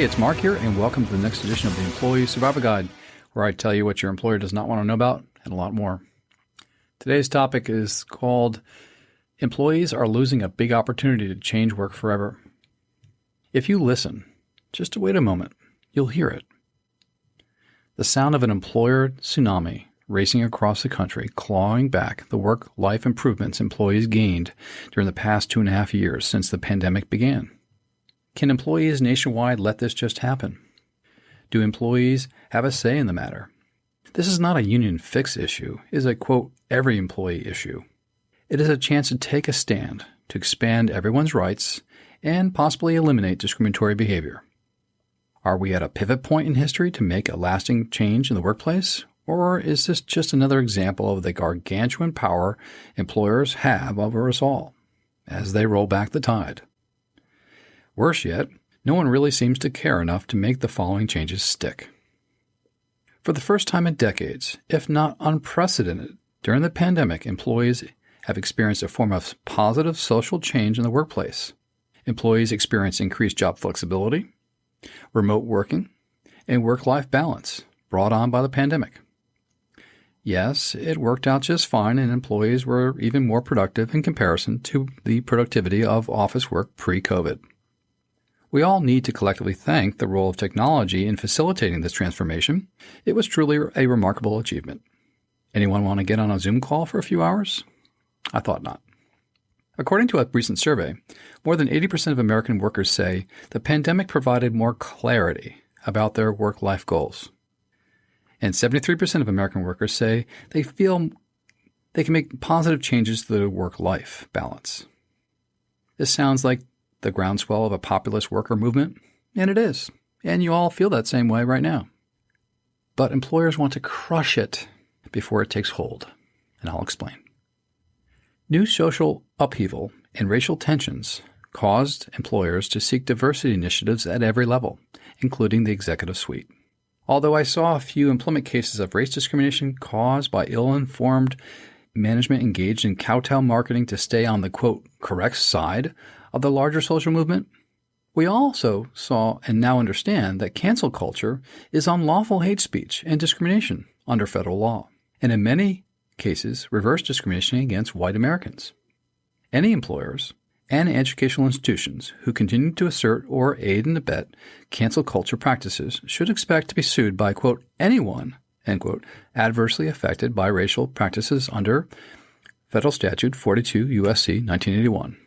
Hey, it's Mark here, and welcome to the next edition of the Employee Survivor Guide, where I tell you what your employer does not want to know about and a lot more. Today's topic is called Employees Are Losing a Big Opportunity to Change Work Forever. If you listen, just wait a moment, you'll hear it. The sound of an employer tsunami racing across the country, clawing back the work-life improvements employees gained during the past 2.5 years since the pandemic began. Can employees nationwide let this just happen? Do employees have a say in the matter? This is not a union fix issue. It is a, quote, every employee issue. It is a chance to take a stand, to expand everyone's rights, and possibly eliminate discriminatory behavior. Are we at a pivot point in history to make a lasting change in the workplace? Or is this just another example of the gargantuan power employers have over us all as they roll back the tide? Worse yet, no one really seems to care enough to make the following changes stick. For the first time in decades, if not unprecedented, during the pandemic, employees have experienced a form of positive social change in the workplace. Employees experience increased job flexibility, remote working, and work-life balance brought on by the pandemic. Yes, it worked out just fine, and employees were even more productive in comparison to the productivity of office work pre-COVID. We all need to collectively thank the role of technology in facilitating this transformation. It was truly a remarkable achievement. Anyone want to get on a Zoom call for a few hours? I thought not. According to a recent survey, more than 80% of American workers say the pandemic provided more clarity about their work-life goals. And 73% of American workers say they feel they can make positive changes to their work-life balance. This sounds like the groundswell of a populist worker movement, and it is, and you all feel that same way right now. But employers want to crush it before it takes hold, and I'll explain. New social upheaval and racial tensions caused employers to seek diversity initiatives at every level, including the executive suite. Although I saw a few employment cases of race discrimination caused by ill-informed management engaged in kowtow marketing to stay on the, quote, correct side of the larger social movement, we also saw and now understand that cancel culture is unlawful hate speech and discrimination under federal law, and in many cases, reverse discrimination against white Americans. Any employers and educational institutions who continue to assert or aid and abet cancel culture practices should expect to be sued by, quote, anyone, end quote, adversely affected by racial practices under Federal Statute 42 U.S.C. 1981.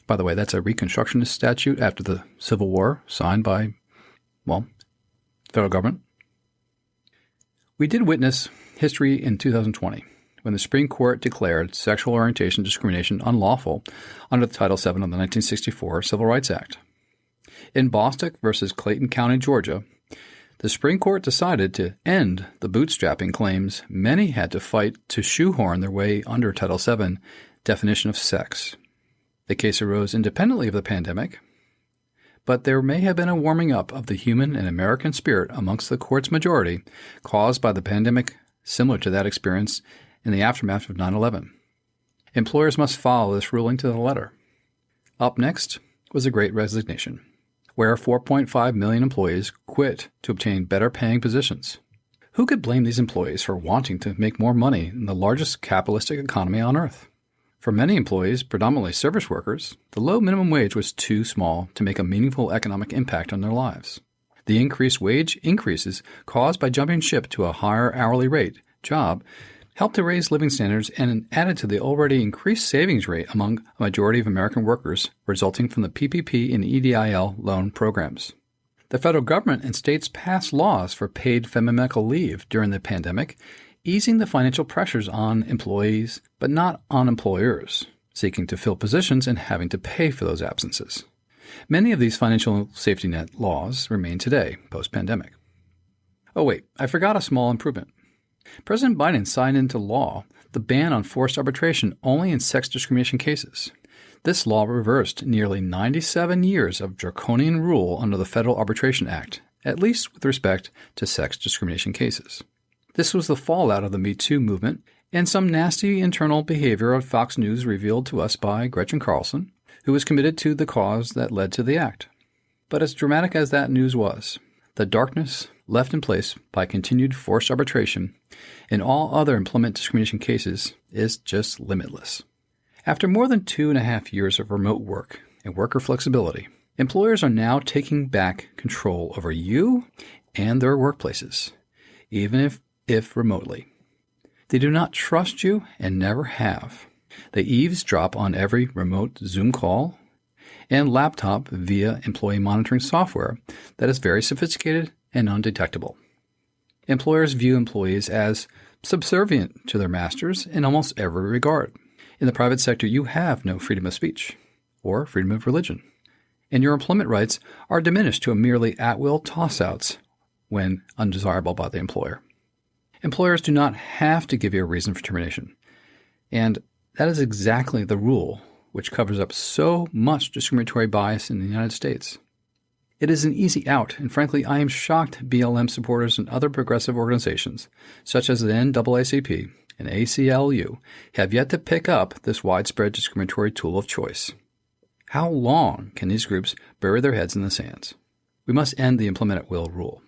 By the way, that's a Reconstructionist statute after the Civil War, signed by, the federal government. We did witness history in 2020 when the Supreme Court declared sexual orientation discrimination unlawful under the Title VII of the 1964 Civil Rights Act. In Bostock versus Clayton County, Georgia, the Supreme Court decided to end the bootstrapping claims many had to fight to shoehorn their way under Title VII definition of sex. The case arose independently of the pandemic, but there may have been a warming up of the human and American spirit amongst the court's majority caused by the pandemic, similar to that experience in the aftermath of 9/11. Employers must follow this ruling to the letter. Up next was the Great Resignation, where 4.5 million employees quit to obtain better paying positions. Who could blame these employees for wanting to make more money in the largest capitalistic economy on earth? For many employees, predominantly service workers, the low minimum wage was too small to make a meaningful economic impact on their lives. The increased wage increases caused by jumping ship to a higher hourly rate job helped to raise living standards and added to the already increased savings rate among a majority of American workers resulting from the PPP and EDIL loan programs. The federal government and states passed laws for paid family medical leave during the pandemic, easing the financial pressures on employees, but not on employers, seeking to fill positions and having to pay for those absences. Many of these financial safety net laws remain today, post-pandemic. Oh wait, I forgot a small improvement. President Biden signed into law the ban on forced arbitration only in sex discrimination cases. This law reversed nearly 97 years of draconian rule under the Federal Arbitration Act, at least with respect to sex discrimination cases. This was the fallout of the Me Too movement and some nasty internal behavior of Fox News revealed to us by Gretchen Carlson, who was committed to the cause that led to the act. But as dramatic as that news was, the darkness left in place by continued forced arbitration in all other employment discrimination cases is just limitless. After more than 2.5 years of remote work and worker flexibility, employers are now taking back control over you and their workplaces, even if remotely. They do not trust you and never have. They eavesdrop on every remote Zoom call and laptop via employee monitoring software that is very sophisticated and undetectable. Employers view employees as subservient to their masters in almost every regard. In the private sector, you have no freedom of speech or freedom of religion, and your employment rights are diminished to a merely at-will toss-outs when undesirable by the employer. Employers do not have to give you a reason for termination, and that is exactly the rule which covers up so much discriminatory bias in the United States. It is an easy out, and frankly, I am shocked BLM supporters and other progressive organizations, such as the NAACP and ACLU, have yet to pick up this widespread discriminatory tool of choice. How long can these groups bury their heads in the sands? We must end the employment at will rule.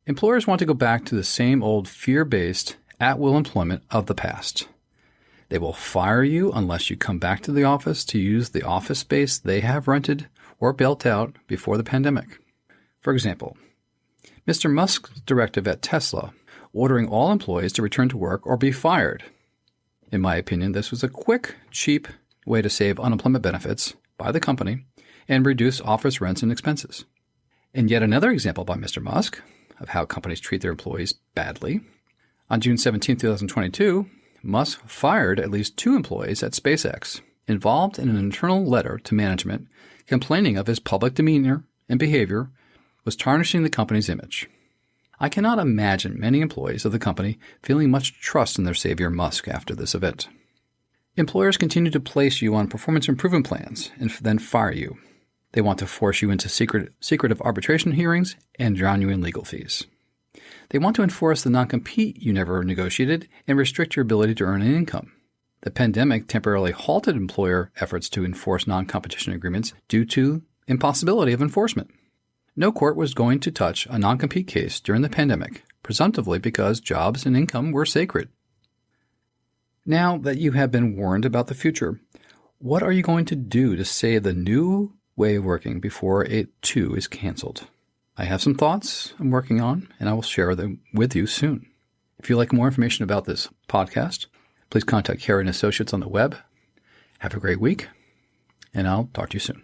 Employers want to go back to the same old fear-based, at-will employment of the past. They will fire you unless you come back to the office to use the office space they have rented or built out before the pandemic. For example, Mr. Musk's directive at Tesla, ordering all employees to return to work or be fired. In my opinion, this was a quick, cheap way to save unemployment benefits by the company and reduce office rents and expenses. And yet another example by Mr. Musk of how companies treat their employees badly. On June 17, 2022, Musk fired at least 2 employees at SpaceX, involved in an internal letter to management complaining of his public demeanor and behavior was tarnishing the company's image. I cannot imagine many employees of the company feeling much trust in their savior Musk after this event. Employers continue to place you on performance improvement plans and then fire you. They want to force you into secretive arbitration hearings and drown you in legal fees. They want to enforce the non-compete you never negotiated and restrict your ability to earn an income. The pandemic temporarily halted employer efforts to enforce non-competition agreements due to impossibility of enforcement. No court was going to touch a non-compete case during the pandemic, presumptively because jobs and income were sacred. Now that you have been warned about the future, what are you going to do to save the new way of working before it too is canceled? I have some thoughts I'm working on, and I will share them with you soon. If you'd like more information about this podcast, please contact Carey & Associates on the web. Have a great week, and I'll talk to you soon.